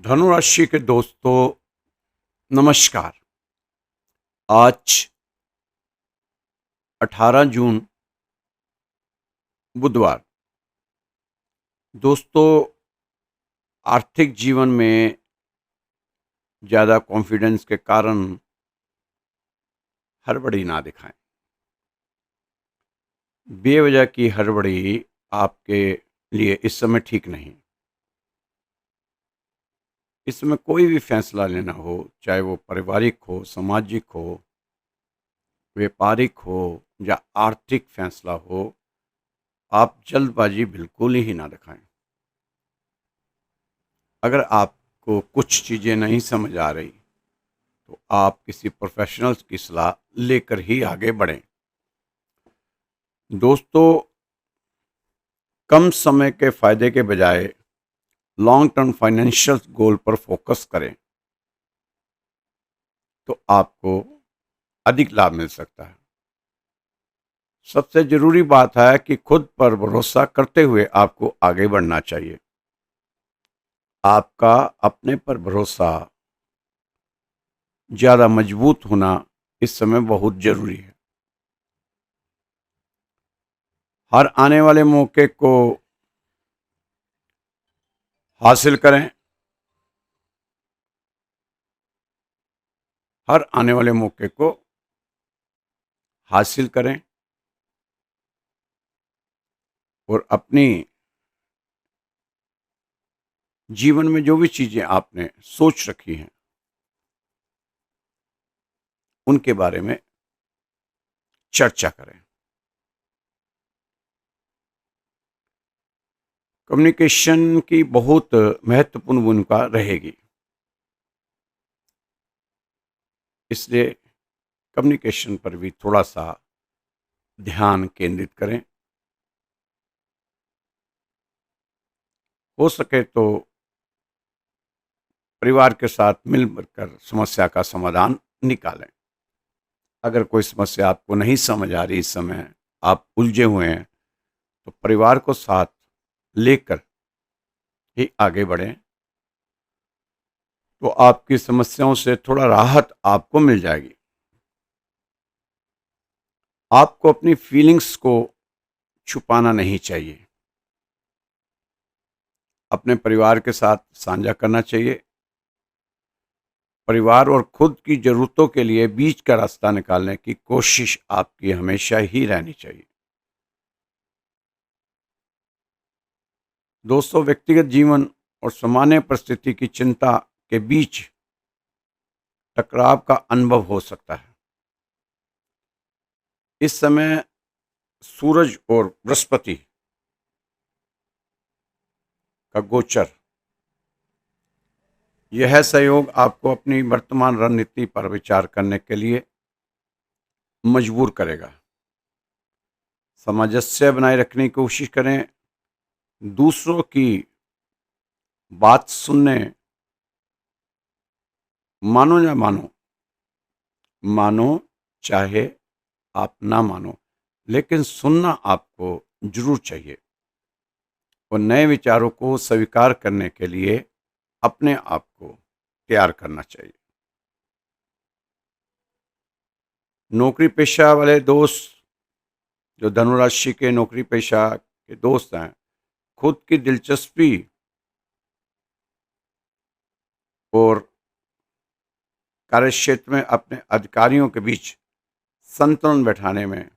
धनु राशि के दोस्तों, नमस्कार। आज 18 जून बुधवार। दोस्तों, आर्थिक जीवन में ज़्यादा कॉन्फिडेंस के कारण हड़बड़ी ना दिखाएं। बेवजह की हड़बड़ी आपके लिए इस समय ठीक नहीं। इस समय कोई भी फैसला लेना हो, चाहे वो पारिवारिक हो, सामाजिक हो, व्यापारिक हो या आर्थिक फैसला हो, आप जल्दबाजी बिल्कुल ही ना दिखाएं। अगर आपको कुछ चीज़ें नहीं समझ आ रही तो आप किसी प्रोफेशनल्स की सलाह लेकर ही आगे बढ़ें। दोस्तों, कम समय के फायदे के बजाय लॉन्ग टर्म फाइनेंशियल गोल पर फोकस करें तो आपको अधिक लाभ मिल सकता है। सबसे जरूरी बात है कि खुद पर भरोसा करते हुए आपको आगे बढ़ना चाहिए। आपका अपने पर भरोसा ज़्यादा मजबूत होना इस समय बहुत जरूरी है। हर आने वाले मौके को हासिल करें। हर आने वाले मौके को हासिल करें और अपनी जीवन में जो भी चीज़ें आपने सोच रखी हैं उनके बारे में चर्चा करें। कम्युनिकेशन की बहुत महत्वपूर्ण भूमिका रहेगी, इसलिए कम्युनिकेशन पर भी थोड़ा सा ध्यान केंद्रित करें। हो सके तो परिवार के साथ मिलकर समस्या का समाधान निकालें। अगर कोई समस्या आपको नहीं समझ आ रही, इस समय आप उलझे हुए हैं, तो परिवार को साथ लेकर ही आगे बढ़ें तो आपकी समस्याओं से थोड़ा राहत आपको मिल जाएगी। आपको अपनी फीलिंग्स को छुपाना नहीं चाहिए, अपने परिवार के साथ साझा करना चाहिए। परिवार और खुद की ज़रूरतों के लिए बीच का रास्ता निकालने की कोशिश आपकी हमेशा ही रहनी चाहिए। दोस्तों, व्यक्तिगत जीवन और सामान्य परिस्थिति की चिंता के बीच टकराव का अनुभव हो सकता है। इस समय सूरज और बृहस्पति का गोचर, यह सहयोग आपको अपनी वर्तमान रणनीति पर विचार करने के लिए मजबूर करेगा। सामंजस्य बनाए रखने की कोशिश करें। दूसरों की बात सुनने, मानो या मानो चाहे आप ना मानो, लेकिन सुनना आपको जरूर चाहिए और नए विचारों को स्वीकार करने के लिए अपने आप को तैयार करना चाहिए। नौकरी पेशा वाले दोस्त, जो धनुराशि के नौकरी पेशा के दोस्त हैं, खुद की दिलचस्पी और कार्यक्षेत्र में अपने अधिकारियों के बीच संतुलन बैठाने में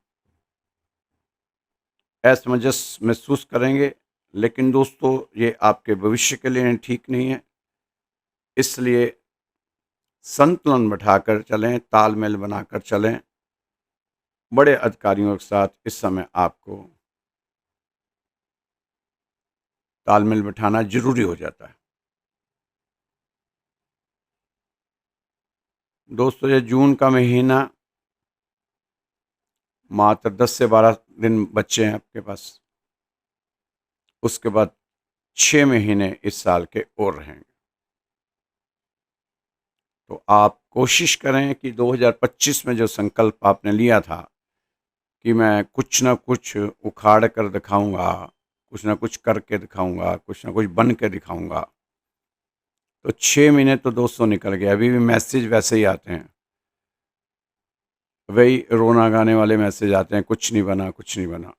असमंजस महसूस करेंगे, लेकिन दोस्तों ये आपके भविष्य के लिए ठीक नहीं है। इसलिए संतुलन बैठाकर चलें, तालमेल बनाकर चलें। बड़े अधिकारियों के साथ इस समय आपको तालमेल बैठाना जरूरी हो जाता है। दोस्तों, ये जून का महीना, मात्र 10 से 12 दिन बच्चे हैं आपके पास। उसके बाद 6 महीने इस साल के और रहेंगे। तो आप कोशिश करें कि 2025 में जो संकल्प आपने लिया था कि मैं कुछ ना कुछ उखाड़ कर दिखाऊंगा, कुछ ना कुछ करके दिखाऊंगा, कुछ ना कुछ बन के दिखाऊंगा, तो 6 महीने तो दोस्तों निकल गए, अभी भी मैसेज वैसे ही आते हैं, वही रोना गाने वाले मैसेज आते हैं, कुछ नहीं बना, कुछ नहीं बना।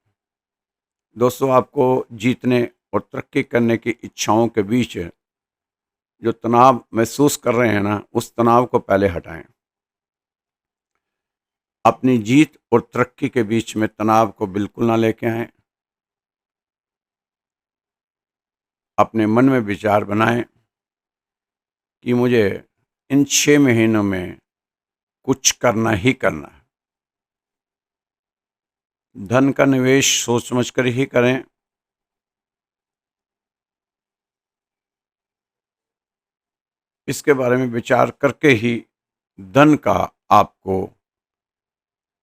दोस्तों, आपको जीतने और तरक्की करने की इच्छाओं के बीच जो तनाव महसूस कर रहे हैं ना, उस तनाव को पहले हटाएं। अपनी जीत और तरक्की के बीच में तनाव को बिल्कुल ना लेके आएं। अपने मन में विचार बनाएं कि मुझे इन 6 महीनों में कुछ करना ही करना है। धन का निवेश सोच समझ कर ही करें। इसके बारे में विचार करके ही धन का आपको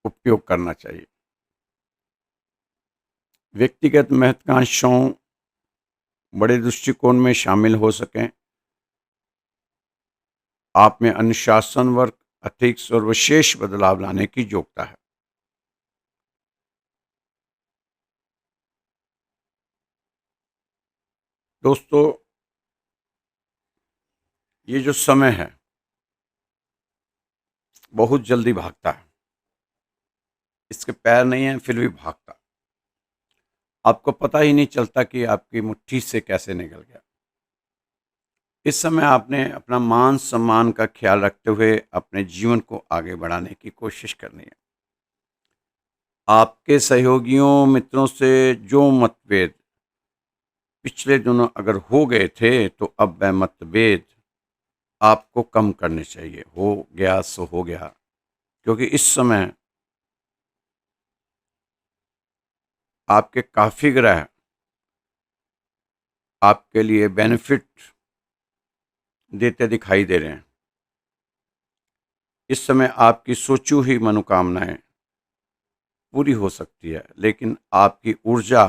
उपयोग करना चाहिए। व्यक्तिगत महत्वाकांक्षाओं बड़े दृष्टिकोण में शामिल हो सकें। आप में अनुशासन वर्ग अधिक और विशेष बदलाव लाने की योग्यता है। दोस्तों, ये जो समय है बहुत जल्दी भागता है। इसके पैर नहीं हैं फिर भी भागता। आपको पता ही नहीं चलता कि आपकी मुट्ठी से कैसे निकल गया। इस समय आपने अपना मान सम्मान का ख्याल रखते हुए अपने जीवन को आगे बढ़ाने की कोशिश करनी है। आपके सहयोगियों मित्रों से जो मतभेद पिछले दिनों अगर हो गए थे, तो अब वह मतभेद आपको कम करने चाहिए। हो गया सो हो गया, क्योंकि इस समय आपके काफ़ी ग्रह आपके लिए बेनिफिट देते दिखाई दे रहे हैं। इस समय आपकी सोची हुई मनोकामनाएं पूरी हो सकती है, लेकिन आपकी ऊर्जा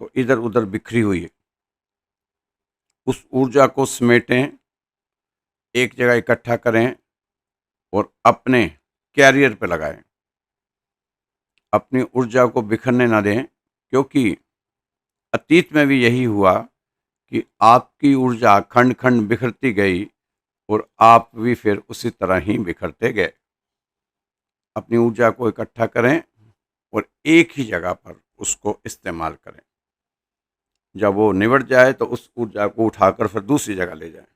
तो इधर उधर बिखरी हुई है। उस ऊर्जा को समेटें, एक जगह इकट्ठा करें और अपने कैरियर पे लगाएं। अपनी ऊर्जा को बिखरने ना दें, क्योंकि अतीत में भी यही हुआ कि आपकी ऊर्जा खंड खंड बिखरती गई और आप भी फिर उसी तरह ही बिखरते गए। अपनी ऊर्जा को इकट्ठा करें और एक ही जगह पर उसको इस्तेमाल करें। जब वो निबट जाए तो उस ऊर्जा को उठाकर फिर दूसरी जगह ले जाएं।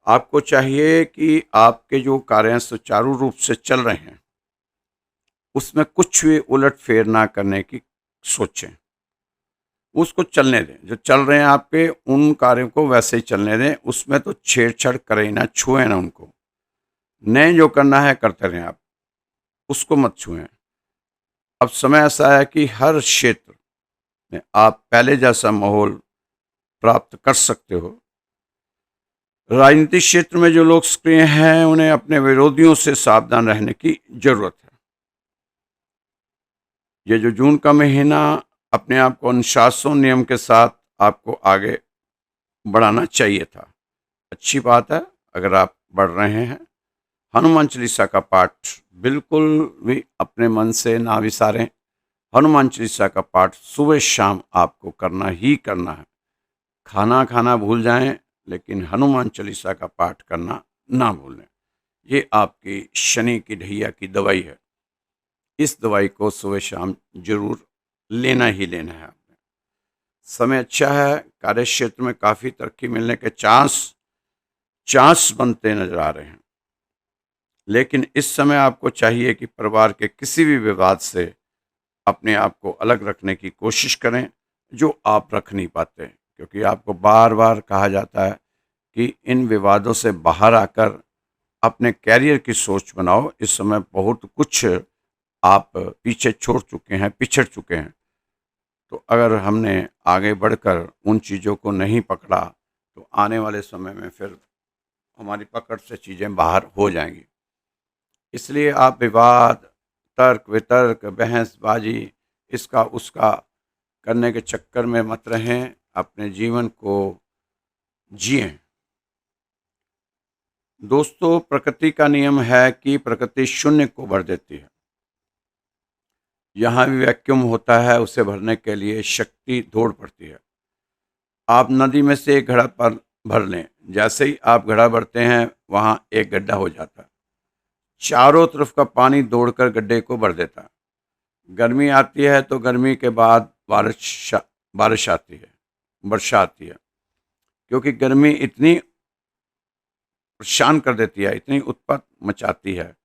आपको चाहिए कि आपके जो कार्य सुचारू रूप से चल रहे हैं, उसमें कुछ भी उलट फेर ना करने की सोचें। उसको चलने दें। जो चल रहे हैं आपके, उन कार्यों को वैसे ही चलने दें। उसमें तो छेड़छाड़ करें ना, छुएं ना उनको। नए जो करना है करते रहें आप, उसको मत छुएं। अब समय ऐसा है कि हर क्षेत्र में आप पहले जैसा माहौल प्राप्त कर सकते हो। राजनीतिक क्षेत्र में जो लोग सक्रिय हैं, उन्हें अपने विरोधियों से सावधान रहने की जरूरत है। ये जो जून का महीना, अपने आप को अनुशासन नियम के साथ आपको आगे बढ़ाना चाहिए था। अच्छी बात है अगर आप बढ़ रहे हैं। हनुमान चालीसा का पाठ बिल्कुल भी अपने मन से ना विसारें। हनुमान चालीसा का पाठ सुबह शाम आपको करना ही करना है। खाना खाना भूल जाएं, लेकिन हनुमान चालीसा का पाठ करना ना भूलें। ये आपकी शनि की ढैया की दवाई है। इस दवाई को सुबह शाम जरूर लेना ही लेना है आपने। समय अच्छा है, कार्य क्षेत्र में काफ़ी तरक्की मिलने के चांस बनते नजर आ रहे हैं। लेकिन इस समय आपको चाहिए कि परिवार के किसी भी विवाद से अपने आप को अलग रखने की कोशिश करें, जो आप रख नहीं पाते, क्योंकि आपको बार बार कहा जाता है कि इन विवादों से बाहर आकर अपने कैरियर की सोच बनाओ। इस समय बहुत कुछ आप पीछे छोड़ चुके हैं, पिछड़ चुके हैं। तो अगर हमने आगे बढ़कर उन चीज़ों को नहीं पकड़ा, तो आने वाले समय में फिर हमारी पकड़ से चीज़ें बाहर हो जाएंगी। इसलिए आप विवाद, तर्क वितर्क, बहसबाजी, इसका उसका करने के चक्कर में मत रहें। अपने जीवन को जिएं। दोस्तों, प्रकृति का नियम है कि प्रकृति शून्य को भर देती है। यहाँ भी वैक्यूम होता है, उसे भरने के लिए शक्ति दौड़ पड़ती है। आप नदी में से एक घड़ा पर भर लें, जैसे ही आप घड़ा भरते हैं वहाँ एक गड्ढा हो जाता है, चारों तरफ का पानी दौड़कर गड्ढे को भर देता है। गर्मी आती है तो गर्मी के बाद बारिश आती है, वर्षा आती है, क्योंकि गर्मी इतनी परेशान कर देती है, इतनी उत्पात मचाती है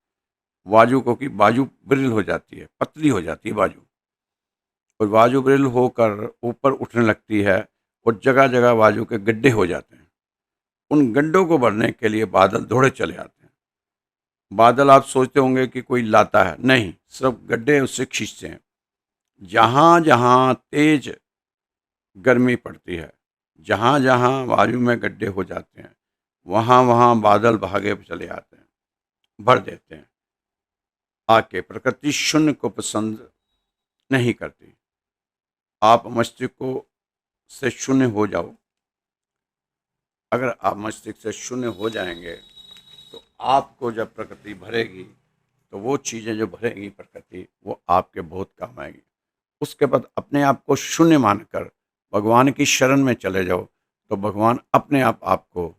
वायु को कि वायु ब्रिल हो जाती है, पतली हो जाती है वायु, और वायु ब्रिल होकर ऊपर उठने लगती है और जगह जगह वायु के गड्ढे हो जाते हैं। उन गड्ढों को भरने के लिए बादल दौड़े चले आते हैं। बादल आप सोचते होंगे कि कोई लाता है, नहीं, सिर्फ गड्ढे उससे खींचते हैं। जहाँ जहाँ तेज गर्मी पड़ती है, जहाँ जहाँ वायु में गड्ढे हो जाते हैं, वहाँ वहाँ बादल भागे चले आते हैं, भर देते हैं आके। प्रकृति शून्य को पसंद नहीं करती। आप मस्तिष्क को से शून्य हो जाओ। अगर आप मस्तिष्क से शून्य हो जाएंगे तो आपको जब प्रकृति भरेगी तो वो चीज़ें जो भरेंगी प्रकृति, वो आपके बहुत काम आएगी। उसके बाद अपने आप को शून्य मानकर भगवान की शरण में चले जाओ तो भगवान अपने आप आपको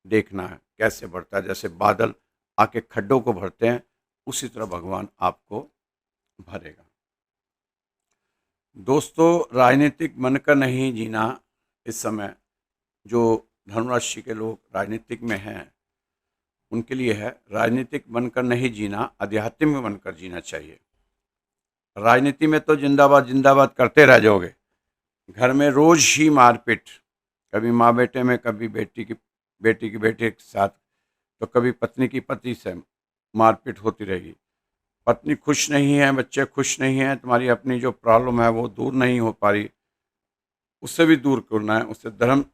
देखना है कैसे भरता है। जैसे बादल आके खड्डों को भरते हैं, उसी तरह भगवान आपको भरेगा। दोस्तों, राजनीतिक बनकर नहीं जीना इस समय जो धनुराशि के लोग राजनीतिक में हैं उनके लिए है। राजनीतिक बनकर नहीं जीना, आध्यात्मिक बनकर जीना चाहिए। राजनीति में तो जिंदाबाद जिंदाबाद करते रह जाओगे, घर में रोज ही मारपीट, कभी माँ बेटे में, कभी बेटी की बेटे के साथ, तो कभी पत्नी की पति से मारपीट होती रहेगी। पत्नी खुश नहीं है, बच्चे खुश नहीं हैं, तुम्हारी अपनी जो प्रॉब्लम है वो दूर नहीं हो पा रही, उससे भी दूर करना है, उससे धर्म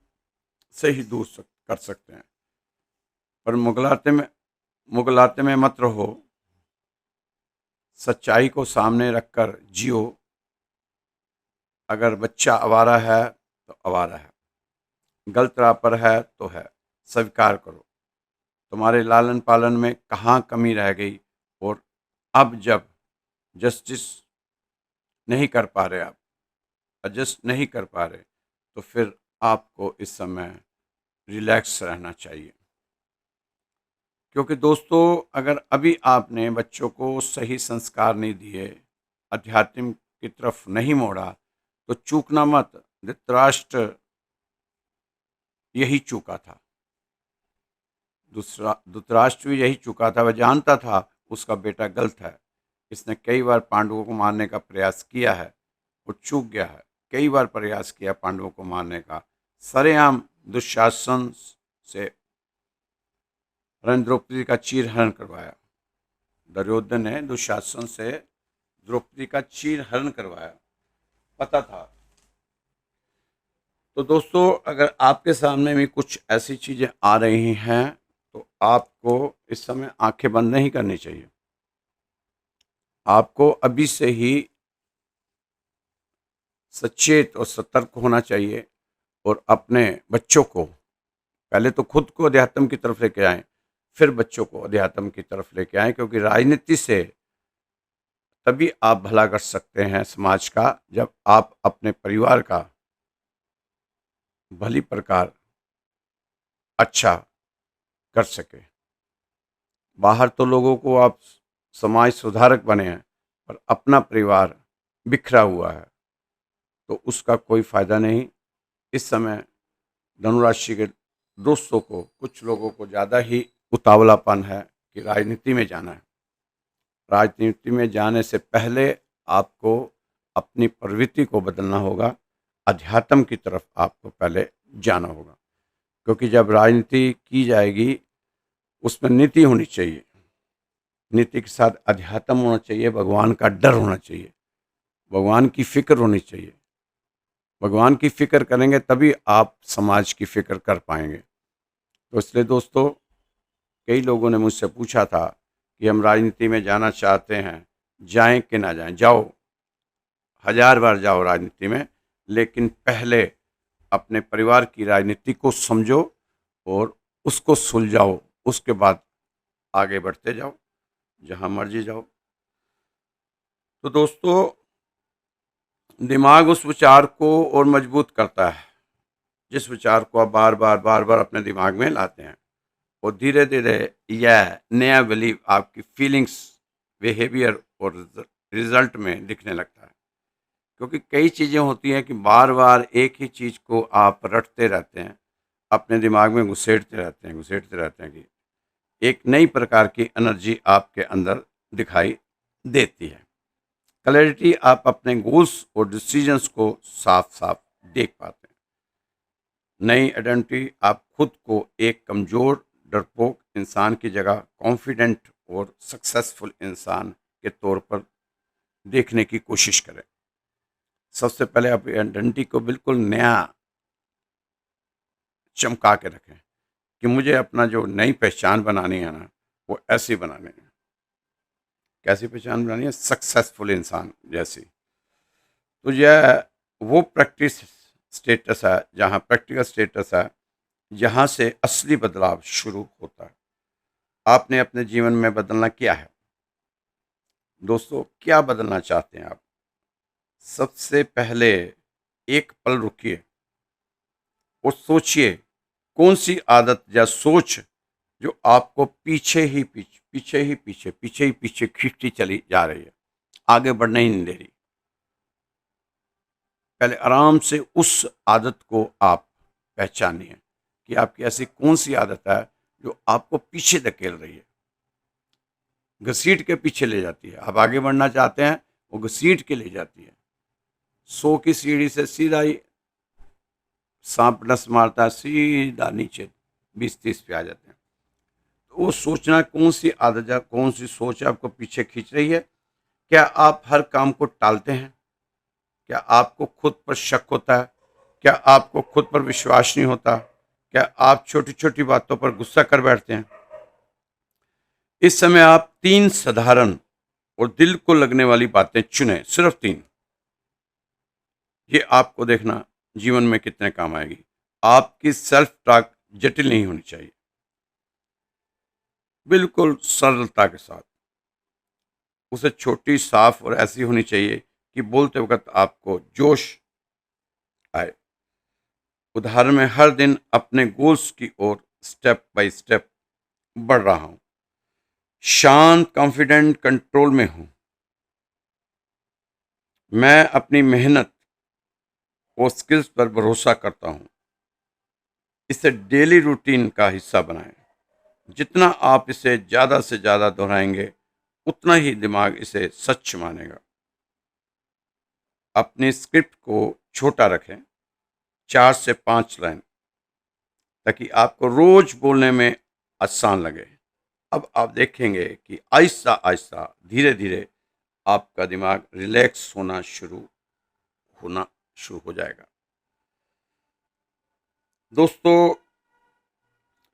से ही दूर कर सकते हैं। पर मुगलाते में मत रहो, सच्चाई को सामने रखकर जियो। अगर बच्चा आवारा है तो आवारा है, गलत राह पर है तो है, स्वीकार करो। तुम्हारे लालन पालन में कहाँ कमी रह गई, और अब जब जस्टिस नहीं कर पा रहे, आप एडजस्ट नहीं कर पा रहे, तो फिर आपको इस समय रिलैक्स रहना चाहिए। क्योंकि दोस्तों, अगर अभी आपने बच्चों को सही संस्कार नहीं दिए, अध्यात्म की तरफ नहीं मोड़ा, तो चूकना मत। धृतराष्ट्र यही चूका था, दूसरा धृतराष्ट्र भी यही चूका था। वह जानता था उसका बेटा गलत है। इसने कई बार पांडवों को मारने का प्रयास किया है, वो चूक गया है। कई बार प्रयास किया पांडवों को मारने का, सरेआम दुशासन से द्रौपदी का चीरहरण करवाया। दुर्योधन ने दुशासन से द्रौपदी का चीरहरण करवाया, पता था। तो दोस्तों, अगर आपके सामने भी कुछ ऐसी चीज़ें आ रही हैं तो आपको इस समय आंखें बंद नहीं करनी चाहिए। आपको अभी से ही सचेत और सतर्क होना चाहिए, और अपने बच्चों को, पहले तो खुद को अध्यात्म की तरफ लेके आएं, फिर बच्चों को अध्यात्म की तरफ लेके आएं। क्योंकि राजनीति से तभी आप भला कर सकते हैं समाज का, जब आप अपने परिवार का भली प्रकार अच्छा कर सके। बाहर तो लोगों को आप समाज सुधारक बने हैं, पर अपना परिवार बिखरा हुआ है तो उसका कोई फायदा नहीं। इस समय धनुराशि के दोस्तों को, कुछ लोगों को ज़्यादा ही उतावलापन है कि राजनीति में जाना है। राजनीति में जाने से पहले आपको अपनी प्रवृत्ति को बदलना होगा, अध्यात्म की तरफ आपको पहले जाना होगा। क्योंकि जब राजनीति की जाएगी उसमें नीति होनी चाहिए, नीति के साथ अध्यात्म होना चाहिए, भगवान का डर होना चाहिए, भगवान की फिक्र होनी चाहिए। भगवान की फिक्र करेंगे तभी आप समाज की फिक्र कर पाएंगे। तो इसलिए दोस्तों, कई लोगों ने मुझसे पूछा था कि हम राजनीति में जाना चाहते हैं, जाएं कि ना जाएं। जाओ, 1000 बार जाओ राजनीति में, लेकिन पहले अपने परिवार की राजनीति को समझो और उसको सुलझाओ। उसके बाद आगे बढ़ते जाओ, जहां मर्जी जाओ। तो दोस्तों, दिमाग उस विचार को और मजबूत करता है जिस विचार को आप बार बार बार बार अपने दिमाग में लाते हैं, वो धीरे धीरे यह नया बिलीव आपकी फीलिंग्स, बिहेवियर और रिजल्ट में दिखने लगता है। क्योंकि कई चीज़ें होती हैं कि बार बार एक ही चीज़ को आप रटते रहते हैं, अपने दिमाग में घुसेड़ते रहते हैं कि एक नई प्रकार की एनर्जी आपके अंदर दिखाई देती है। क्लैरिटी, आप अपने गोल्स और डिसीजंस को साफ साफ देख पाते हैं। नई आइडेंटिटी, आप खुद को एक कमज़ोर डरपोक इंसान की जगह कॉन्फिडेंट और सक्सेसफुल इंसान के तौर पर देखने की कोशिश करें। सबसे पहले आप आइडेंटिटी को बिल्कुल नया चमका के रखें कि मुझे अपना जो नई पहचान बनानी है ना, वो ऐसी बनानी है। कैसी पहचान बनानी है? सक्सेसफुल इंसान जैसी। तो यह वो प्रैक्टिस स्टेटस है, जहाँ प्रैक्टिकल स्टेटस है, जहाँ से असली बदलाव शुरू होता है। आपने अपने जीवन में बदलना क्या है दोस्तों? क्या बदलना चाहते हैं आप? सबसे पहले एक पल रुकिए और सोचिए, कौन सी आदत या सोच जो आपको पीछे ही पीछे खींचती चली जा रही है, आगे बढ़ने ही नहीं दे रही। पहले आराम से उस आदत को आप पहचानिए कि आपकी ऐसी कौन सी आदत है जो आपको पीछे धकेल रही है, घसीट के पीछे ले जाती है। आप आगे बढ़ना चाहते हैं, वो घसीट के ले जाती है। 100 की सीढ़ी से सीधा ही सांप डस मारता है, सीधा नीचे 20-30 पे आ जाते हैं। तो वो सोचना, कौन सी आदत या कौन सी सोच आपको पीछे खींच रही है। क्या आप हर काम को टालते हैं? क्या आपको खुद पर शक होता है? क्या आपको खुद पर विश्वास नहीं होता? क्या आप छोटी छोटी बातों पर गुस्सा कर बैठते हैं? इस समय आप 3 साधारण और दिल को लगने वाली बातें चुनें, सिर्फ 3। ये आपको देखना जीवन में कितने काम आएगी। आपकी सेल्फ टॉक जटिल नहीं होनी चाहिए, बिल्कुल सरलता के साथ। उसे छोटी, साफ और ऐसी होनी चाहिए कि बोलते वक्त आपको जोश आए। उदाहरण में, हर दिन अपने गोल्स की ओर स्टेप बाय स्टेप बढ़ रहा हूं, शांत, कॉन्फिडेंट, कंट्रोल में हूं, मैं अपनी मेहनत और स्किल्स पर भरोसा करता हूं। इसे डेली रूटीन का हिस्सा बनाएं। जितना आप इसे ज़्यादा से ज़्यादा दोहराएंगे, उतना ही दिमाग इसे सच मानेगा। अपनी स्क्रिप्ट को छोटा रखें, 4 से 5 लाइन, ताकि आपको रोज बोलने में आसान लगे। अब आप देखेंगे कि आहिस्ता आहिस्ता, धीरे धीरे आपका दिमाग रिलैक्स होना शुरू हो जाएगा। दोस्तों,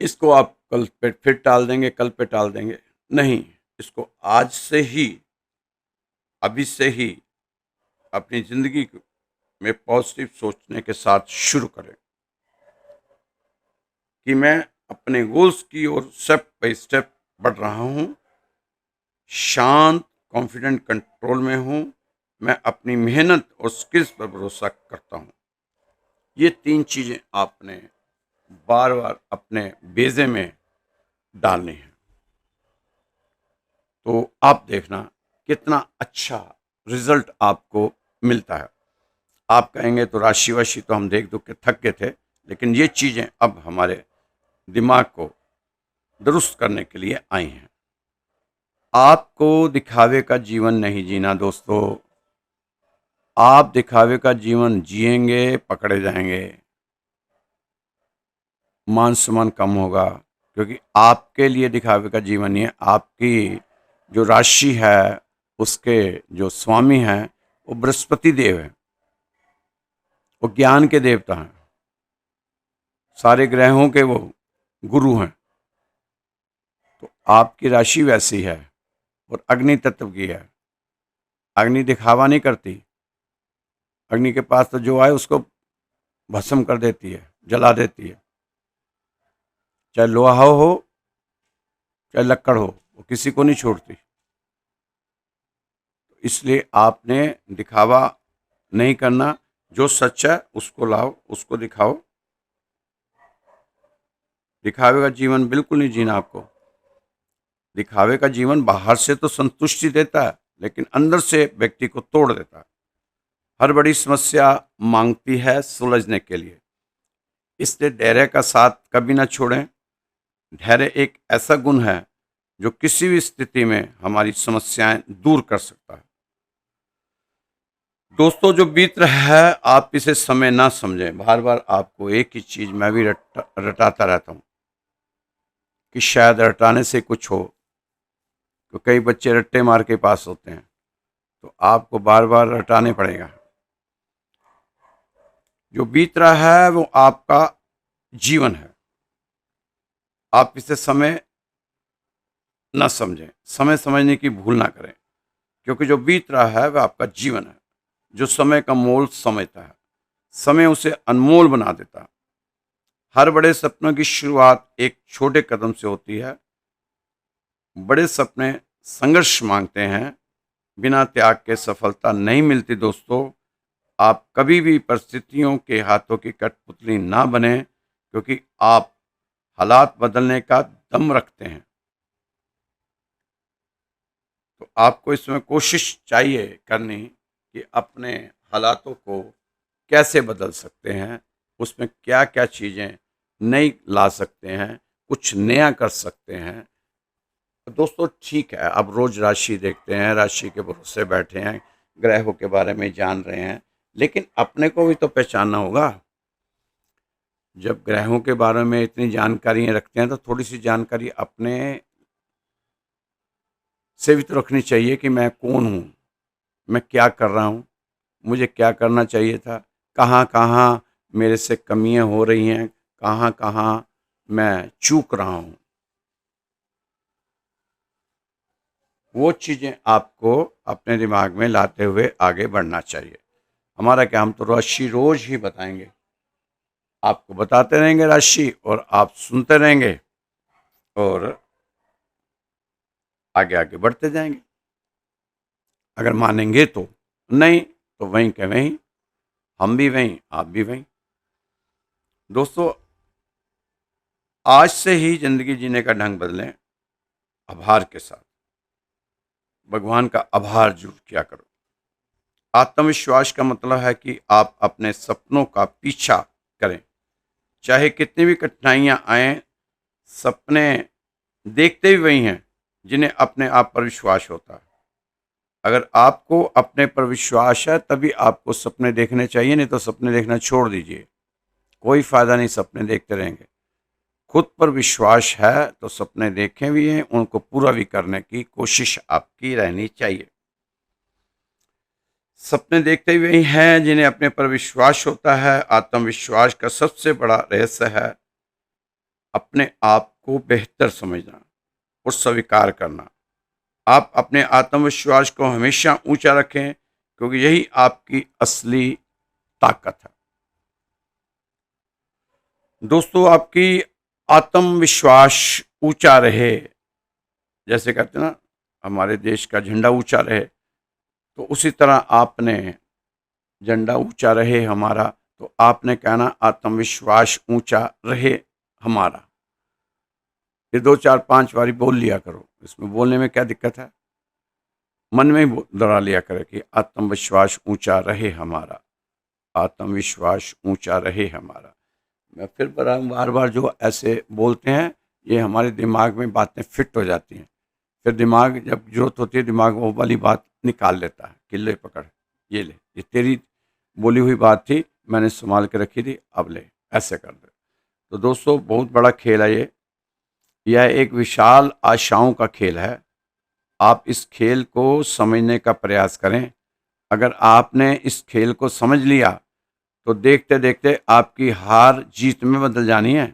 इसको आप कल पे फिर टाल देंगे, कल पे टाल देंगे, नहीं, इसको आज से ही, अभी से ही अपनी ज़िंदगी में पॉजिटिव सोचने के साथ शुरू करें कि मैं अपने गोल्स की ओर स्टेप बाय स्टेप बढ़ रहा हूँ, शांत, कॉन्फिडेंट, कंट्रोल में हूँ, मैं अपनी मेहनत और स्किल्स पर भरोसा करता हूँ। ये 3 चीज़ें आपने बार बार अपने बेजे में डालनी है। तो आप देखना कितना अच्छा रिजल्ट आपको मिलता है। आप कहेंगे तो राशि वाशी तो हम देख दुख के थक गए थे, लेकिन ये चीज़ें अब हमारे दिमाग को दुरुस्त करने के लिए आई हैं। आपको दिखावे का जीवन नहीं जीना दोस्तों। आप दिखावे का जीवन जिएंगे, पकड़े जाएंगे, मान सम्मान कम होगा, क्योंकि आपके लिए दिखावे का जीवन नहीं है। आपकी जो राशि है, उसके जो स्वामी हैं, वो बृहस्पति देव हैं, वो ज्ञान के देवता हैं, सारे ग्रहों के वो गुरु हैं। तो आपकी राशि वैसी है और अग्नि तत्व की है। अग्नि दिखावा नहीं करती, अग्नि के पास तो जो आए उसको भस्म कर देती है, जला देती है। चाहे लोहा हो, चाहे लक्कड़ हो, वो किसी को नहीं छोड़ती। इसलिए आपने दिखावा नहीं करना, जो सच है उसको लाओ, उसको दिखाओ, दिखावे का जीवन बिल्कुल नहीं जीना आपको। दिखावे का जीवन बाहर से तो संतुष्टि देता है, लेकिन अंदर से व्यक्ति को तोड़ देता है। हर बड़ी समस्या मांगती है सुलझने के लिए, इसलिए धैर्य का साथ कभी ना छोड़ें। धैर्य एक ऐसा गुण है जो किसी भी स्थिति में हमारी समस्याएं दूर कर सकता है। दोस्तों, जो बीत रहा है आप इसे समय ना समझें। बार बार आपको एक ही चीज मैं भी रटाता रहता हूँ कि शायद रटाने से कुछ हो। तो कई बच्चे रट्टे मार के पास होते हैं, तो आपको बार बार रटाने पड़ेगा। जो बीत रहा है वो आपका जीवन है। आप इसे समय ना समझें, समय समझने की भूल ना करें, क्योंकि जो बीत रहा है वह आपका जीवन है। जो समय का मोल समझता है, समय उसे अनमोल बना देता है। हर बड़े सपनों की शुरुआत एक छोटे कदम से होती है। बड़े सपने संघर्ष मांगते हैं, बिना त्याग के सफलता नहीं मिलती। दोस्तों, आप कभी भी परिस्थितियों के हाथों की कठपुतली ना बने, क्योंकि आप हालात बदलने का दम रखते हैं। तो आपको इसमें कोशिश चाहिए करनी कि अपने हालातों को कैसे बदल सकते हैं, उसमें क्या क्या चीज़ें नई ला सकते हैं, कुछ नया कर सकते हैं। तो दोस्तों, ठीक है, अब रोज़ राशि देखते हैं, राशि के भरोसे बैठे हैं, ग्रहों के बारे में जान रहे हैं, लेकिन अपने को भी तो पहचानना होगा। जब ग्रहों के बारे में इतनी जानकारियाँ रखते हैं तो थोड़ी सी जानकारी अपने से भी तो रखनी चाहिए कि मैं कौन हूँ, मैं क्या कर रहा हूँ, मुझे क्या करना चाहिए था, कहाँ कहाँ मेरे से कमियाँ हो रही हैं, कहाँ कहाँ मैं चूक रहा हूँ। वो चीज़ें आपको अपने दिमाग में लाते हुए आगे बढ़ना चाहिए। हमारा क्या, हम तो राशि रोज ही बताएंगे, आपको बताते रहेंगे राशि, और आप सुनते रहेंगे और आगे आगे बढ़ते जाएंगे। अगर मानेंगे तो, नहीं तो वहीं के वहीं, हम भी वहीं, आप भी वहीं। दोस्तों, आज से ही जिंदगी जीने का ढंग बदलें, आभार के साथ। भगवान का आभार जरूर किया करो। आत्मविश्वास का मतलब है कि आप अपने सपनों का पीछा करें, चाहे कितनी भी कठिनाइयां आए। सपने देखते भी वही हैं जिन्हें अपने आप पर विश्वास होता है। अगर आपको अपने पर विश्वास है तभी आपको सपने देखने चाहिए, नहीं तो सपने देखना छोड़ दीजिए। कोई फायदा नहीं सपने देखते रहेंगे। खुद पर विश्वास है तो सपने देखे भी हैं, उनको पूरा भी करने की कोशिश आपकी रहनी चाहिए। सपने देखते हुए हैं जिन्हें अपने पर विश्वास होता है। आत्मविश्वास का सबसे बड़ा रहस्य है अपने आप को बेहतर समझना और स्वीकार करना। आप अपने आत्मविश्वास को हमेशा ऊंचा रखें, क्योंकि यही आपकी असली ताकत है। दोस्तों, आपकी आत्मविश्वास ऊंचा रहे, जैसे कहते हैं ना, हमारे देश का झंडा ऊंचा रहे, तो उसी तरह आपने झंडा ऊंचा रहे हमारा, तो आपने कहना आत्मविश्वास ऊंचा रहे हमारा। ये 2 4 5 बारी बोल लिया करो, इसमें बोलने में क्या दिक्कत है। मन में ही दोहरा लिया करे कि आत्मविश्वास ऊंचा रहे हमारा, आत्मविश्वास ऊंचा रहे हमारा। मैं फिर बार बार जो ऐसे बोलते हैं, ये हमारे दिमाग में बातें फिट हो जाती हैं। फिर दिमाग जब जरूरत होती है, दिमाग वो वाली बात निकाल लेता है कि ले पकड़, ये ले, ये तेरी बोली हुई बात थी, मैंने संभाल के रखी थी, अब ले, ऐसे कर दे। तो दोस्तों, बहुत बड़ा खेल है ये। यह एक विशाल आशाओं का खेल है। आप इस खेल को समझने का प्रयास करें। अगर आपने इस खेल को समझ लिया तो देखते देखते आपकी हार जीत में बदल जानी है।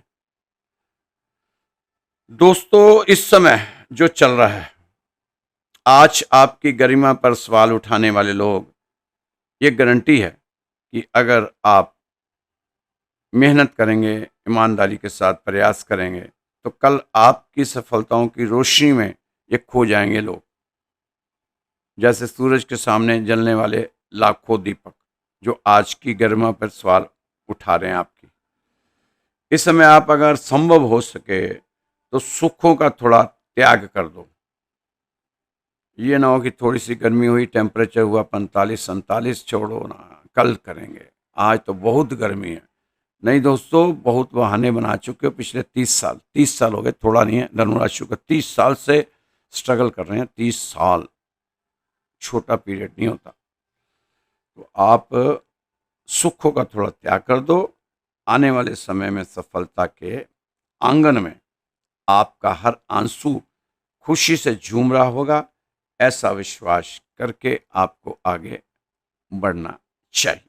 दोस्तों, इस समय जो चल रहा है, आज आपकी गरिमा पर सवाल उठाने वाले लोग, ये गारंटी है कि अगर आप मेहनत करेंगे, ईमानदारी के साथ प्रयास करेंगे, तो कल आपकी सफलताओं की रोशनी में ये खो जाएंगे लोग। जैसे सूरज के सामने जलने वाले लाखों दीपक, जो आज की गरिमा पर सवाल उठा रहे हैं आपकी। इस समय आप अगर संभव हो सके तो सुखों का थोड़ा त्याग कर दो। ये ना हो कि थोड़ी सी गर्मी हुई, टेम्परेचर हुआ 45-47, छोड़ो ना, कल करेंगे, आज तो बहुत गर्मी है। नहीं दोस्तों, बहुत बहाने बना चुके हो पिछले 30 साल हो गए, थोड़ा नहीं है धनुराशि का, 30 साल से स्ट्रगल कर रहे हैं। 30 साल छोटा पीरियड नहीं होता। तो आप सुखों का थोड़ा त्याग कर दो। आने वाले समय में सफलता के आंगन में आपका हर आंसू खुशी से झूम रहा होगा। ऐसा विश्वास करके आपको आगे बढ़ना चाहिए।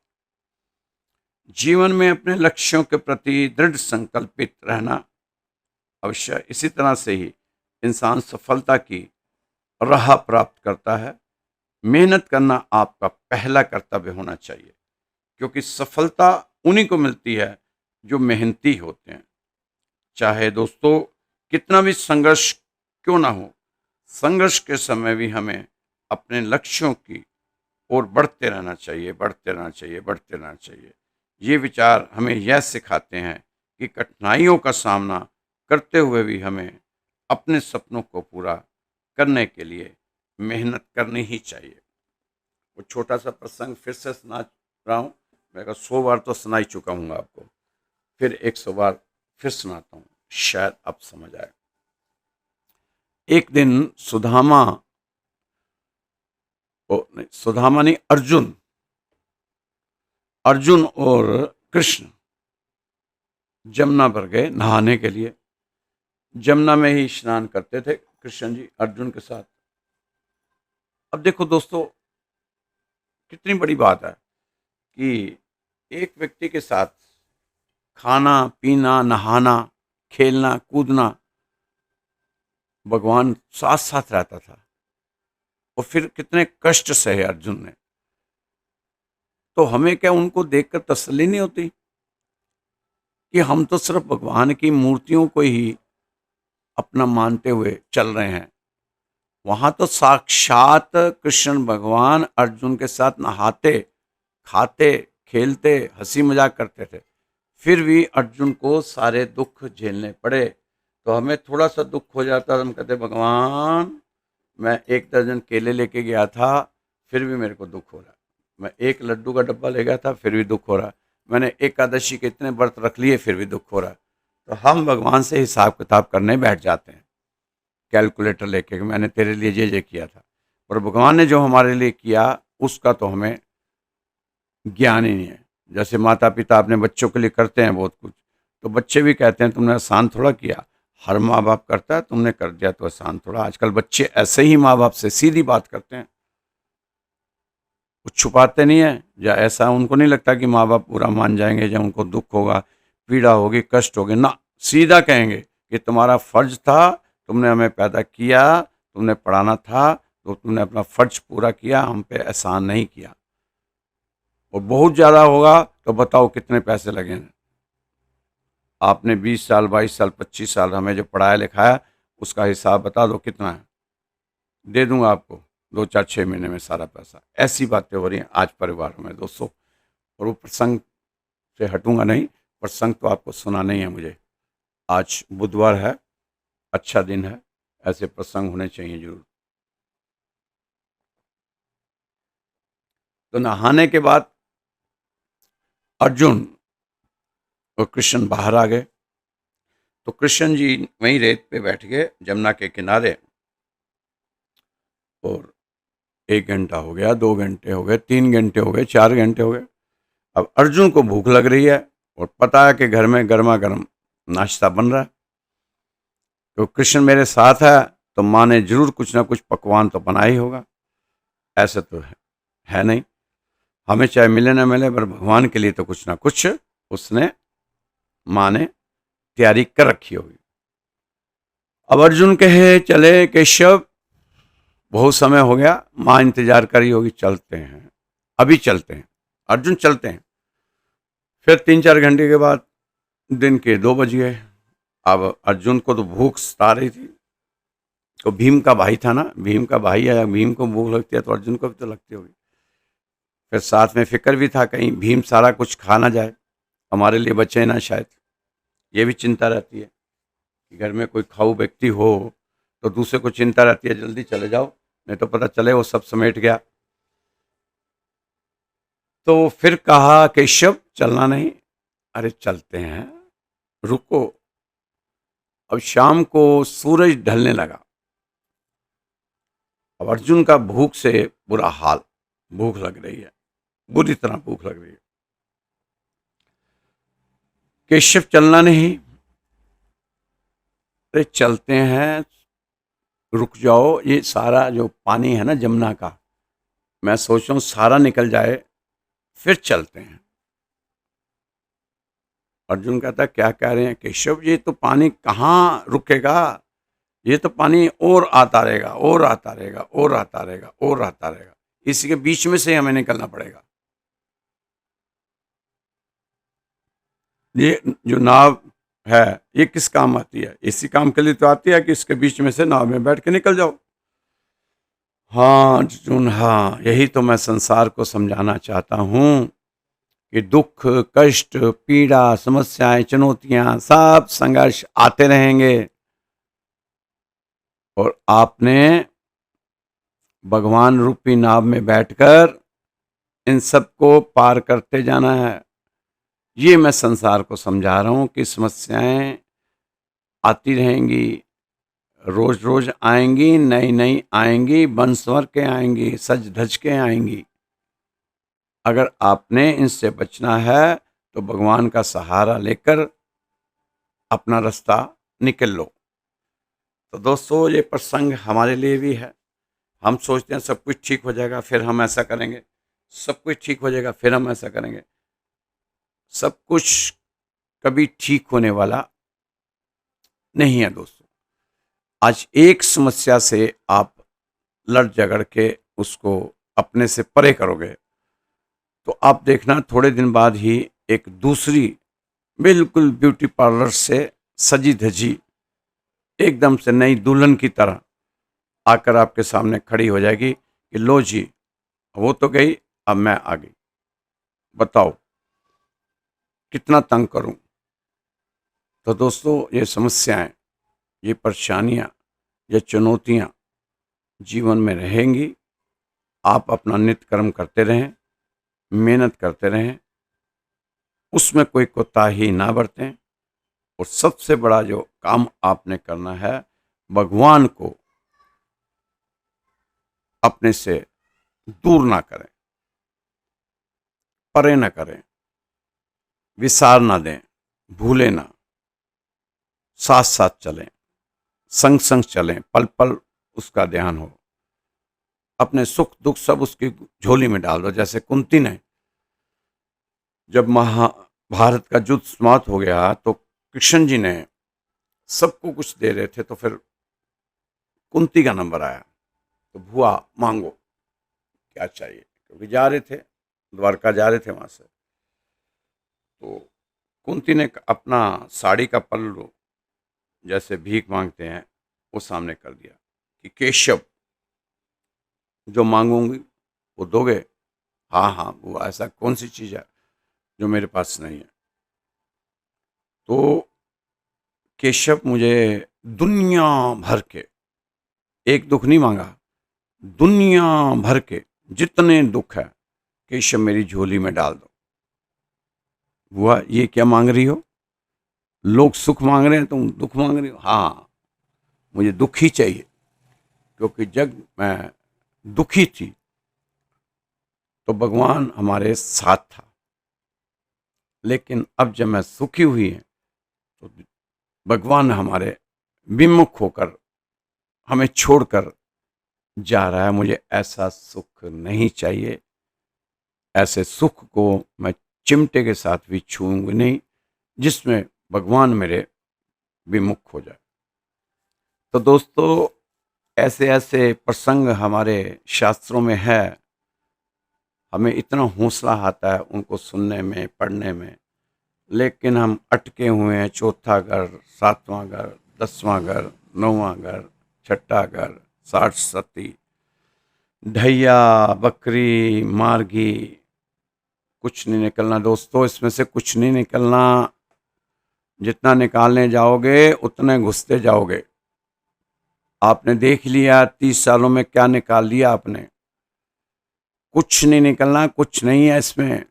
जीवन में अपने लक्ष्यों के प्रति दृढ़ संकल्पित रहना अवश्य। इसी तरह से ही इंसान सफलता की राह प्राप्त करता है। मेहनत करना आपका पहला कर्तव्य होना चाहिए, क्योंकि सफलता उन्हीं को मिलती है जो मेहनती होते हैं। चाहे दोस्तों कितना भी संघर्ष क्यों ना हो, संघर्ष के समय भी हमें अपने लक्ष्यों की ओर बढ़ते रहना चाहिए, बढ़ते रहना चाहिए, बढ़ते रहना चाहिए। ये विचार हमें यह सिखाते हैं कि कठिनाइयों का सामना करते हुए भी हमें अपने सपनों को पूरा करने के लिए मेहनत करनी ही चाहिए। वो छोटा सा प्रसंग फिर से सुना रहा हूँ। मैं 100 बार तो सुना ही चुका हूँ आपको, फिर 100 बार फिर सुनाता हूँ, शायद आप समझ आए। एक दिन सुदामा नहीं, अर्जुन और कृष्ण जमुना पर गए नहाने के लिए। जमुना में ही स्नान करते थे कृष्ण जी अर्जुन के साथ। अब देखो दोस्तों, कितनी बड़ी बात है कि एक व्यक्ति के साथ खाना पीना, नहाना, खेलना कूदना, भगवान साथ साथ रहता था। और फिर कितने कष्ट सहे अर्जुन ने। तो हमें क्या उनको देखकर तसल्ली नहीं होती कि हम तो सिर्फ भगवान की मूर्तियों को ही अपना मानते हुए चल रहे हैं। वहां तो साक्षात कृष्ण भगवान अर्जुन के साथ नहाते, खाते, खेलते, हंसी मजाक करते थे। फिर भी अर्जुन को सारे दुख झेलने पड़े। तो हमें थोड़ा सा दुख हो जाता तो हम कहते भगवान, मैं 1 दर्जन केले लेके गया था, फिर भी मेरे को दुख हो रहा। मैं 1 लड्डू का डब्बा ले गया था, फिर भी दुख हो रहा। मैंने एकादशी के इतने व्रत रख लिए, फिर भी दुख हो रहा। तो हम भगवान से हिसाब किताब करने बैठ जाते हैं, कैलकुलेटर लेके कि मैंने तेरे लिए ये किया था। और भगवान ने जो हमारे लिए किया उसका तो हमें ज्ञान ही नहीं है। जैसे माता पिता अपने बच्चों के लिए करते हैं बहुत कुछ, तो बच्चे भी कहते हैं तुमने आसान थोड़ा किया। हर माँ बाप करता है, तुमने कर दिया तो आसान थोड़ा। आजकल बच्चे ऐसे ही माँ बाप से सीधी बात करते हैं, कुछ छुपाते नहीं है। या ऐसा उनको नहीं लगता कि माँ बाप पूरा मान जाएंगे, जब उनको दुख होगा, पीड़ा होगी, कष्ट होगी ना, सीधा कहेंगे कि तुम्हारा फर्ज था, तुमने हमें पैदा किया, तुमने पढ़ाना था, तो तुमने अपना फर्ज पूरा किया, हम पे एहसान नहीं किया। और बहुत ज़्यादा होगा तो बताओ कितने पैसे लगे। आपने 20 साल, 22 साल, 25 साल हमें जो पढ़ाया लिखाया, उसका हिसाब बता दो कितना है, दे दूंगा आपको 2-4-6 महीने में सारा पैसा। ऐसी बातें हो रही हैं आज परिवारों में दोस्तों। और वो प्रसंग से हटूंगा नहीं, प्रसंग तो आपको सुनाना ही है मुझे। आज बुधवार है, अच्छा दिन है, ऐसे प्रसंग होने चाहिए जरूर। तो नहाने के बाद अर्जुन और कृष्ण बाहर आ गए। तो कृष्ण जी वहीं रेत पे बैठ गए जमुना के किनारे। और 1 घंटा हो गया, 2 घंटे हो गए, 3 घंटे हो गए, 4 घंटे हो गए। अब अर्जुन को भूख लग रही है और पता है कि घर में गर्मा गर्म नाश्ता बन रहा है। तो कृष्ण मेरे साथ है तो माँ ने जरूर कुछ ना कुछ पकवान तो बनाया ही होगा। ऐसे तो है नहीं, हमें चाहे मिले ना मिले, पर भगवान के लिए तो कुछ ना कुछ उसने, माँ ने तैयारी कर रखी होगी। अब अर्जुन कहे चले केशव, बहुत समय हो गया, माँ इंतजार करी होगी, चलते हैं, अभी चलते हैं। अर्जुन चलते हैं। फिर 3-4 घंटे के बाद दिन के 2 बज गए। अब अर्जुन को तो भूख सता रही थी। तो भीम का भाई था ना, भीम का भाई है, भीम को भूख लगती है तो अर्जुन को भी तो लगती होगी। फिर साथ में फिक्र भी था कहीं भीम सारा कुछ खा ना जाए, हमारे लिए बचे ना शायद। ये भी चिंता रहती है कि घर में कोई खाऊ व्यक्ति हो तो दूसरे को चिंता रहती है जल्दी चले जाओ, नहीं तो पता चले वो सब समेट गया। तो फिर कहा केशव चलना नहीं। अरे चलते हैं, रुको। अब शाम को सूरज ढलने लगा। अब अर्जुन का भूख से बुरा हाल, भूख लग रही है, बुरी तरह भूख लग रही है। केशव चलना नहीं। अरे चलते हैं, रुक जाओ, ये सारा जो पानी है ना जमुना का, मैं सोच रहा हूं सारा निकल जाए फिर चलते हैं। अर्जुन कहता क्या कह रहे हैं केशव, ये तो पानी कहाँ रुकेगा, ये तो पानी और आता रहेगा और आता रहेगा और आता रहेगा और आता रहेगा, इसी के बीच में से हमें निकलना पड़ेगा। ये जो नाव है ये किस काम आती है, इसी काम के लिए तो आती है कि इसके बीच में से नाव में बैठ के निकल जाओ। हाँ अर्जुन, हाँ यही तो मैं संसार को समझाना चाहता हूँ कि दुख, कष्ट, पीड़ा, समस्याएं, चुनौतियां, सब संघर्ष आते रहेंगे और आपने भगवान रूपी नाव में बैठकर इन सब को पार करते जाना है। ये मैं संसार को समझा रहा हूं कि समस्याएं आती रहेंगी, रोज रोज आएंगी, नई नई आएंगी, बन संवर के आएंगी, सज धज के आएंगी। अगर आपने इनसे बचना है तो भगवान का सहारा लेकर अपना रास्ता निकल लो। तो दोस्तों ये प्रसंग हमारे लिए भी है। हम सोचते हैं सब कुछ ठीक हो जाएगा फिर हम ऐसा करेंगे, सब कुछ ठीक हो जाएगा फिर हम ऐसा करेंगे। सब कुछ कभी ठीक होने वाला नहीं है दोस्तों। आज एक समस्या से आप लड़ झगड़ के उसको अपने से परे करोगे तो आप देखना थोड़े दिन बाद ही एक दूसरी बिल्कुल ब्यूटी पार्लर से सजी धजी एकदम से नई दुल्हन की तरह आकर आपके सामने खड़ी हो जाएगी कि लो जी वो तो गई, अब मैं आ गई, बताओ कितना तंग करूं। तो दोस्तों ये समस्याएं, ये परेशानियां, ये चुनौतियां जीवन में रहेंगी। आप अपना नित्य कर्म करते रहें, मेहनत करते रहें, उसमें कोई कोताही ना बरतें और सबसे बड़ा जो काम आपने करना है भगवान को अपने से दूर ना करें, परे ना करें, विसार ना दें, भूले ना, साथ साथ चलें, संग संग चलें, पल पल उसका ध्यान हो, अपने सुख दुख सब उसकी झोली में डाल दो। जैसे कुंती ने जब महाभारत का युद्ध समाप्त हो गया तो कृष्ण जी ने सबको कुछ दे रहे थे, तो फिर कुंती का नंबर आया तो भुआ मांगो क्या चाहिए, क्योंकि जा रहे थे द्वारका, जा रहे थे वहां से। तो कुंती ने अपना साड़ी का पल्लू जैसे भीख मांगते हैं वो सामने कर दिया कि केशव जो मांगूंगी वो दोगे। हाँ हाँ वो ऐसा कौन सी चीज है जो मेरे पास नहीं है। तो केशव मुझे दुनिया भर के, एक दुख नहीं मांगा, दुनिया भर के जितने दुख है केशव मेरी झोली में डाल दो। बुआ ये क्या मांग रही हो, लोग सुख मांग रहे हैं तुम दुख मांग रही हो। हाँ मुझे दुख ही चाहिए, क्योंकि जब मैं दुखी थी तो भगवान हमारे साथ था, लेकिन अब जब मैं सुखी हुई है तो भगवान हमारे विमुख होकर हमें छोड़कर जा रहा है। मुझे ऐसा सुख नहीं चाहिए, ऐसे सुख को मैं चिमटे के साथ भी छूऊंगी नहीं जिसमें भगवान मेरे विमुख हो जाए। तो दोस्तों ऐसे ऐसे प्रसंग हमारे शास्त्रों में है, हमें इतना हौसला आता है उनको सुनने में, पढ़ने में, लेकिन हम अटके हुए हैं चौथा घर, सातवां घर, 10वां घर, 9वां घर, छठा घर, 60 सती, ढैया, बकरी, मार्गी, कुछ नहीं निकलना दोस्तों, इसमें से कुछ नहीं निकलना। जितना निकालने जाओगे उतने घुसते जाओगे। आपने देख लिया 30 सालों में क्या निकाल लिया आपने। कुछ नहीं निकलना, कुछ नहीं है इसमें।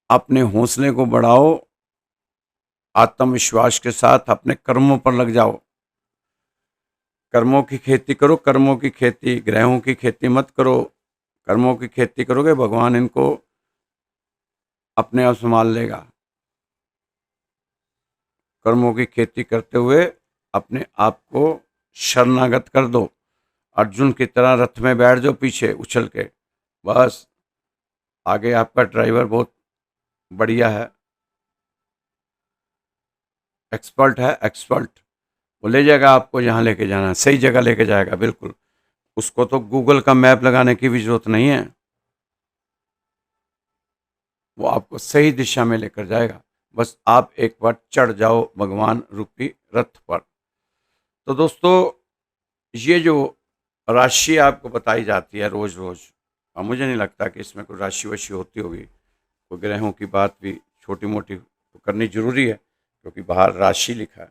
अपने हौसले को बढ़ाओ, आत्मविश्वास के साथ अपने कर्मों पर लग जाओ। कर्मों की खेती करो, कर्मों की खेती, ग्रहों की खेती मत करो। कर्मों की खेती करोगे भगवान इनको अपने आप संभाल लेगा। कर्मों की खेती करते हुए अपने आप को शरणागत कर दो। अर्जुन की तरह रथ में बैठ जाओ पीछे उछल के, बस। आगे आपका ड्राइवर बहुत बढ़िया है, एक्सपर्ट है, एक्सपर्ट। वो ले जाएगा आपको जहाँ लेके जाना है, सही जगह लेके जाएगा बिल्कुल। उसको तो गूगल का मैप लगाने की भी जरूरत नहीं है, वो आपको सही दिशा में लेकर जाएगा। बस आप एक बार चढ़ जाओ भगवान रूपी रथ पर। तो दोस्तों, ये जो राशि आपको बताई जाती है रोज रोज, और मुझे नहीं लगता कि इसमें कोई राशि वशी होती होगी। कोई ग्रहों की बात भी छोटी मोटी तो करनी जरूरी है, क्योंकि बाहर राशि लिखा है,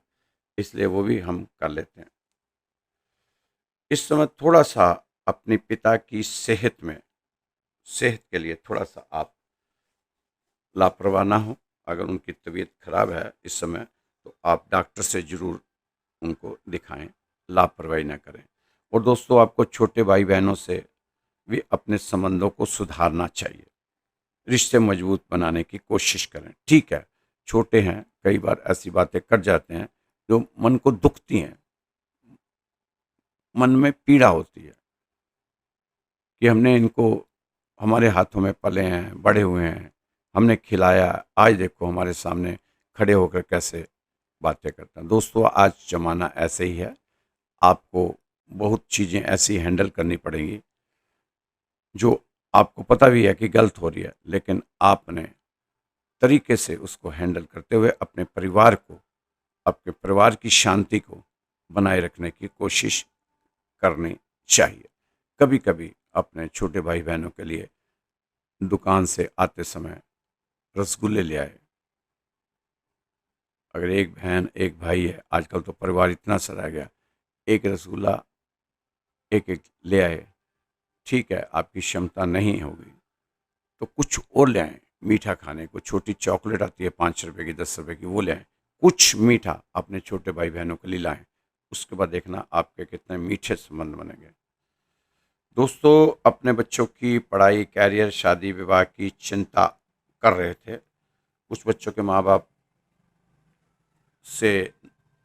इसलिए वो भी हम कर लेते हैं। इस समय थोड़ा सा अपने पिता की सेहत के लिए थोड़ा सा आप लापरवाह ना हो। अगर उनकी तबीयत खराब है इस समय, तो आप डॉक्टर से ज़रूर उनको दिखाएं, लापरवाही ना करें। और दोस्तों, आपको छोटे भाई बहनों से भी अपने संबंधों को सुधारना चाहिए, रिश्ते मजबूत बनाने की कोशिश करें। ठीक है, छोटे हैं, कई बार ऐसी बातें कर जाते हैं जो मन को दुखती हैं, मन में पीड़ा होती है कि हमने इनको, हमारे हाथों में पले हैं, बड़े हुए हैं, हमने खिलाया, आज देखो हमारे सामने खड़े होकर कैसे बातें करते हैं। दोस्तों, आज ज़माना ऐसे ही है, आपको बहुत चीज़ें ऐसी हैंडल करनी पड़ेंगी जो आपको पता भी है कि गलत हो रही है, लेकिन आपने तरीके से उसको हैंडल करते हुए अपने परिवार को, आपके परिवार की शांति को बनाए रखने की कोशिश करनी चाहिए। कभी कभी अपने छोटे भाई बहनों के लिए दुकान से आते समय रसगुल्ले ले आए। अगर एक बहन एक भाई है, आजकल तो परिवार इतना सा रह गया, एक रसगुल्ला एक एक ले आए। ठीक है, आपकी क्षमता नहीं होगी तो कुछ और ले आएँ मीठा खाने को। छोटी चॉकलेट आती है 5 रुपए की, 10 रुपए की, वो ले आएँ। कुछ मीठा अपने छोटे भाई बहनों के लिए लाएं। उसके बाद देखना आपके कितने मीठे संबंध बनेंगे। दोस्तों, अपने बच्चों की पढ़ाई, कैरियर, शादी विवाह की चिंता कर रहे थे। कुछ बच्चों के माँ बाप से,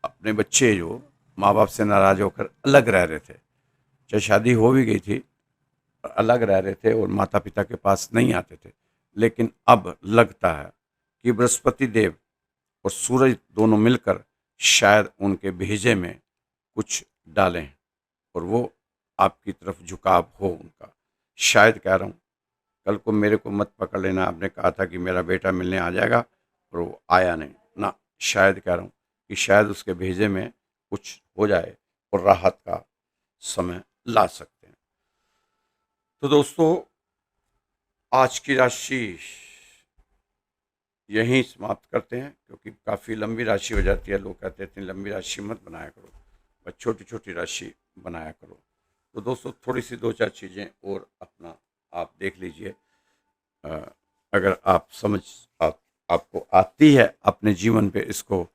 अपने बच्चे जो माँ बाप से नाराज होकर अलग रह रहे थे, चाहे शादी हो भी गई थी, अलग रह रहे थे और माता पिता के पास नहीं आते थे, लेकिन अब लगता है कि बृहस्पति देव और सूरज दोनों मिलकर शायद उनके भेजे में कुछ डालें और वो आपकी तरफ झुकाव हो उनका। शायद कह रहा हूँ, कल को मेरे को मत पकड़ लेना, आपने कहा था कि मेरा बेटा मिलने आ जाएगा और वो आया नहीं ना। शायद कह रहा हूँ कि शायद उसके भेजे में कुछ हो जाए और राहत का समय ला सकते हैं। तो दोस्तों, आज की राशि यहीं समाप्त करते हैं, क्योंकि काफ़ी लंबी राशि हो जाती है। लोग कहते हैं इतनी लंबी राशि मत बनाया करो, बस छोटी छोटी राशि बनाया करो। तो दोस्तों, थोड़ी सी दो चार चीज़ें और अपना आप देख लीजिए। अ, अगर आप आपको आती है, अपने जीवन पे इसको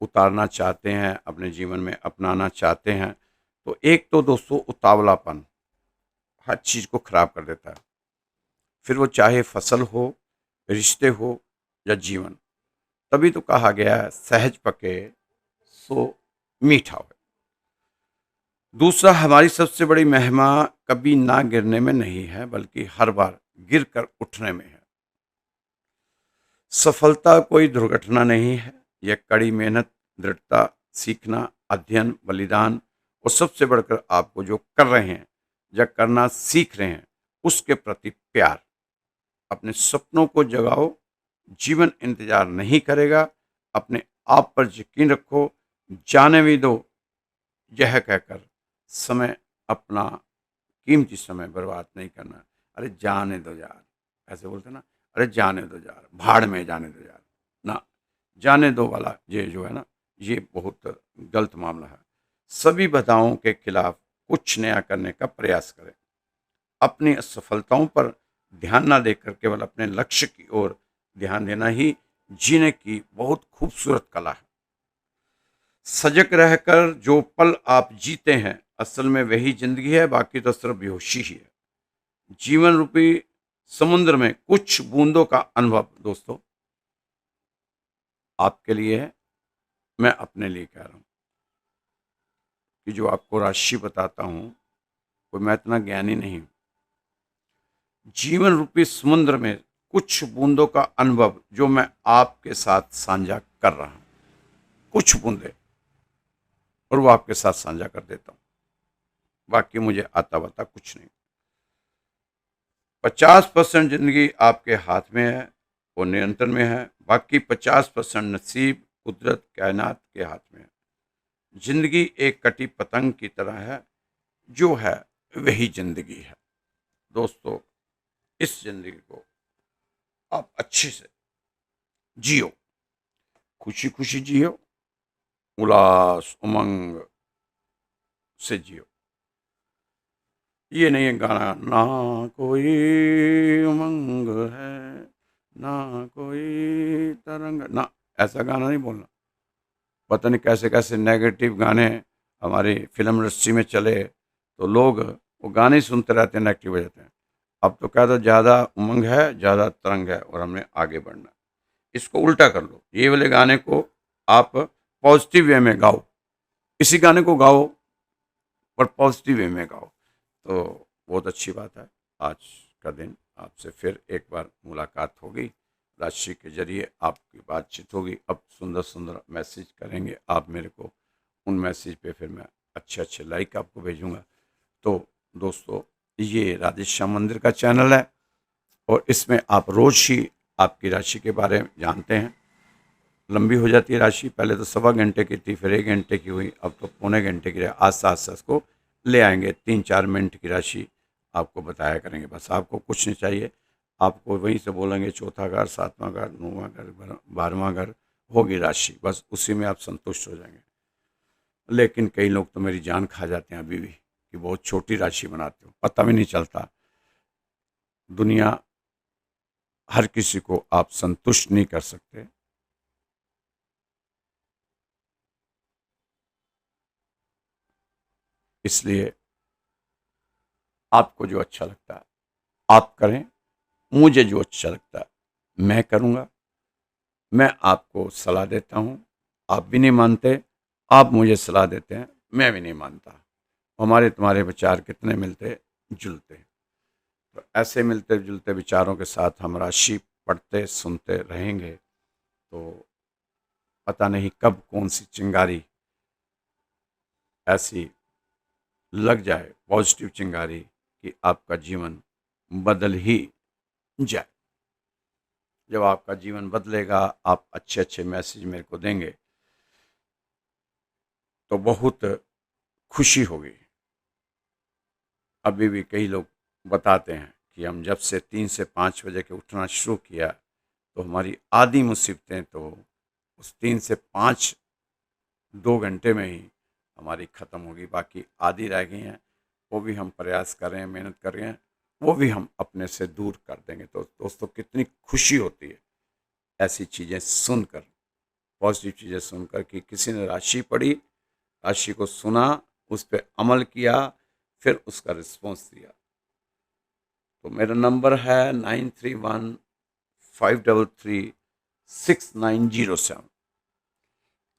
उतारना चाहते हैं, अपने जीवन में अपनाना चाहते हैं, तो एक तो दोस्तों उतावलापन हर चीज़ को खराब कर देता है। फिर वो चाहे फसल हो, रिश्ते हो या जीवन। तभी तो कहा गया है, सहज पके सो मीठा हो। दूसरा, हमारी सबसे बड़ी महिमा कभी ना गिरने में नहीं है, बल्कि हर बार गिर कर उठने में है। सफलता कोई दुर्घटना नहीं है, यह कड़ी मेहनत, दृढ़ता, सीखना, अध्ययन, बलिदान और सबसे बढ़कर आपको जो कर रहे हैं या करना सीख रहे हैं उसके प्रति प्यार। अपने सपनों को जगाओ, जीवन इंतजार नहीं करेगा। अपने आप पर यकीन रखो, जाने भी दो, यह कहकर समय, अपना कीमती समय बर्बाद नहीं करना। अरे जाने दो यार, ऐसे बोलते ना, अरे जाने दो यार, भाड़ में जाने दो यार, ना, जाने दो वाला ये जो है ना, ये बहुत गलत मामला है। सभी बाधाओं के खिलाफ कुछ नया करने का प्रयास करें। अपनी असफलताओं पर ध्यान ना देकर केवल अपने लक्ष्य की ओर ध्यान देना ही जीने की बहुत खूबसूरत कला है। सजग रहकर जो पल आप जीते हैं, असल में वही जिंदगी है, बाकी तो सिर्फ बेहोशी ही है। जीवन रूपी समुद्र में कुछ बूंदों का अनुभव दोस्तों आपके लिए है, मैं अपने लिए कह रहा हूं कि जो आपको राशि बताता हूं, कोई मैं इतना ज्ञानी नहीं हूं। जीवन रूपी समुद्र में कुछ बूंदों का अनुभव जो मैं आपके साथ साझा कर रहा हूं, कुछ बूंदे, और वो आपके साथ साझा कर देता हूं। बाकी मुझे आता बता कुछ नहीं। 50% जिंदगी आपके हाथ में है, वो नियंत्रण में है। बाकी 50% नसीब, कुदरत, कायनात के हाथ में है। जिंदगी एक कटी पतंग की तरह है, जो है वही जिंदगी है। दोस्तों, इस जिंदगी को आप अच्छे से जियो, खुशी खुशी जियो, उल्लास उमंग से जियो। ये नहीं है गाना, ना कोई उमंग है, ना कोई तरंग, ना, ऐसा गाना नहीं बोलना। पता नहीं कैसे कैसे नेगेटिव गाने हमारी फिल्म इंडस्ट्री में चले, तो लोग वो गाने ही सुनते रहते हैं, नेगेटिव हो जाते हैं। अब तो कह दो ज़्यादा उमंग है, ज़्यादा तरंग है, और हमने आगे बढ़ना। इसको उल्टा कर लो, ये वाले गाने को आप पॉजिटिव वे में गाओ, इसी गाने को गाओ पर पॉजिटिव वे में गाओ, तो बहुत अच्छी बात है। आज का दिन आपसे फिर एक बार मुलाकात होगी, राशि के जरिए आपकी बातचीत होगी। अब सुंदर सुंदर मैसेज करेंगे आप मेरे को, उन मैसेज पे फिर मैं अच्छे अच्छे लाइक आपको भेजूंगा। तो दोस्तों, ये राधेश्याम मंदिर का चैनल है, और इसमें आप रोज ही आपकी राशि के बारे में जानते हैं। लंबी हो जाती है राशि, पहले तो 1.25 घंटे की थी, फिर 1 घंटे की हुई, अब तो पौने घंटे की। आस्ता आस्ता इसको ले आएंगे, 3-4 मिनट की राशि आपको बताया करेंगे। बस आपको कुछ नहीं चाहिए, आपको वहीं से बोलेंगे चौथा घर, सातवां घर, 9वां घर, 12वां घर होगी राशि, बस उसी में आप संतुष्ट हो जाएंगे। लेकिन कई लोग तो मेरी जान खा जाते हैं अभी भी, कि बहुत छोटी राशि बनाते हो, पता भी नहीं चलता। दुनिया हर किसी को आप संतुष्ट नहीं कर सकते। इसलिए आपको जो अच्छा लगता है आप करें, मुझे जो अच्छा लगता है मैं करूँगा। मैं आपको सलाह देता हूँ, आप भी नहीं मानते, आप मुझे सलाह देते हैं, मैं भी नहीं मानता। हमारे तुम्हारे विचार कितने मिलते जुलते हैं। तो ऐसे मिलते जुलते विचारों के साथ हम राशि पढ़ते सुनते रहेंगे, तो पता नहीं कब कौन सी चिंगारी ऐसी लग जाए, पॉजिटिव चिंगारी, कि आपका जीवन बदल ही जाए। जब आपका जीवन बदलेगा, आप अच्छे अच्छे मैसेज मेरे को देंगे, तो बहुत खुशी होगी। अभी भी कई लोग बताते हैं कि हम जब से 3 से 5 बजे के उठना शुरू किया, तो हमारी आधी मुसीबतें तो उस 3 से 5 2 घंटे में ही हमारी ख़त्म होगी। बाकी आधी रह गई हैं, वो भी हम प्रयास कर रहे हैं, मेहनत कर रहे हैं, वो भी हम अपने से दूर कर देंगे। तो दोस्तों, कितनी खुशी होती है ऐसी चीज़ें सुनकर, पॉजिटिव चीज़ें सुनकर, कि किसी ने राशि पढ़ी, राशि को सुना, उस पर अमल किया, फिर उसका रिस्पॉन्स दिया। तो मेरा नंबर है 9315336907।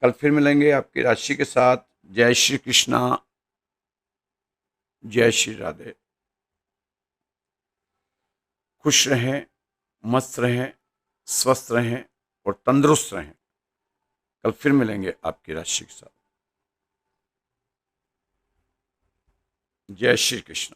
कल फिर मिलेंगे आपकी राशि के साथ। जय श्री कृष्णा, जय श्री राधे। खुश रहें, मस्त रहें, स्वस्थ रहें और तंदुरुस्त रहें। कल फिर मिलेंगे आपकी राशि के साथ। जय श्री कृष्ण।